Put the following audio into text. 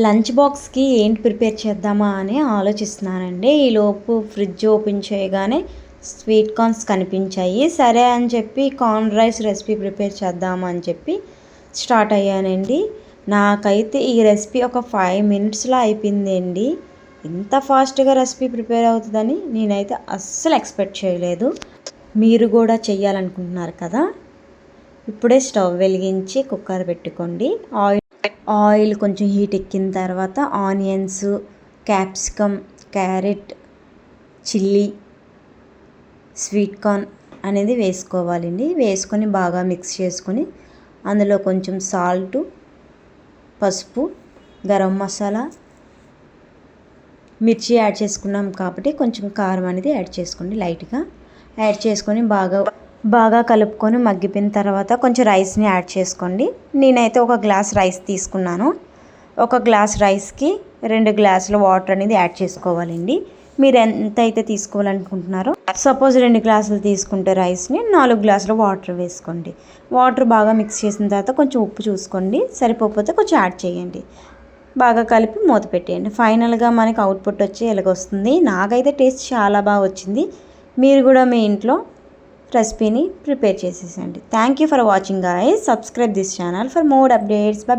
Lunch బాక్స్కి ఏంటి prepare చేద్దామా అని ఆలోచిస్తున్నానండి. ఈలోపు ఫ్రిడ్జ్ ఓపెన్ చేయగానే స్వీట్ కార్న్స్ కనిపించాయి. సరే అని చెప్పి కార్న్ రైస్ రెసిపీ ప్రిపేర్ చేద్దామా అని చెప్పి స్టార్ట్ అయ్యానండి. నాకైతే ఈ రెసిపీ ఒక 5 మినిట్స్లో అయిపోయిందండి. ఇంత ఫాస్ట్గా రెసిపీ ప్రిపేర్ అవుతుందని నేనైతే అస్సలు ఎక్స్పెక్ట్ చేయలేదు. మీరు కూడా చెయ్యాలనుకుంటున్నారు కదా, ఇప్పుడే స్టవ్ వెలిగించి కుక్కర్ పెట్టుకోండి. ఆయిల్ కొంచెం హీట్ ఎక్కిన తర్వాత onions, capsicum, carrot, chilli, sweet corn అనేది వేసుకోవాలండి. వేసుకొని బాగా మిక్స్ చేసుకొని అందులో కొంచెం సాల్టు, పసుపు, గరం మసాలా, మిర్చి యాడ్ చేసుకున్నాం కాబట్టి కొంచెం కారం అనేది యాడ్ చేసుకోండి. లైట్గా యాడ్ చేసుకొని బాగా కలుపుకొని మగ్గిపోయిన తర్వాత కొంచెం రైస్ని యాడ్ చేసుకోండి. నేనైతే ఒక గ్లాస్ రైస్ తీసుకున్నాను. ఒక గ్లాస్ రైస్కి 2 గ్లాసుల వాటర్ అనేది యాడ్ చేసుకోవాలండి. మీరు ఎంత అయితే తీసుకోవాలనుకుంటున్నారో, సపోజ్ 2 గ్లాసులు తీసుకుంటే రైస్ని 4 గ్లాసుల వాటర్ వేసుకోండి. వాటర్ బాగా మిక్స్ చేసిన తర్వాత కొంచెం ఉప్పు చూసుకోండి, సరిపోతే కొంచెం యాడ్ చేయండి. బాగా కలిపి మూత పెట్టేయండి. ఫైనల్గా మనకి అవుట్పుట్ వచ్చి ఎలాగొస్తుంది. నాకైతే టేస్ట్ చాలా బాగా వచ్చింది. మీరు కూడా మీ ఇంట్లో రెసిపీని ప్రిపేర్ చేసేసండి. Thank you for watching guys. Subscribe this channel for more updates. By.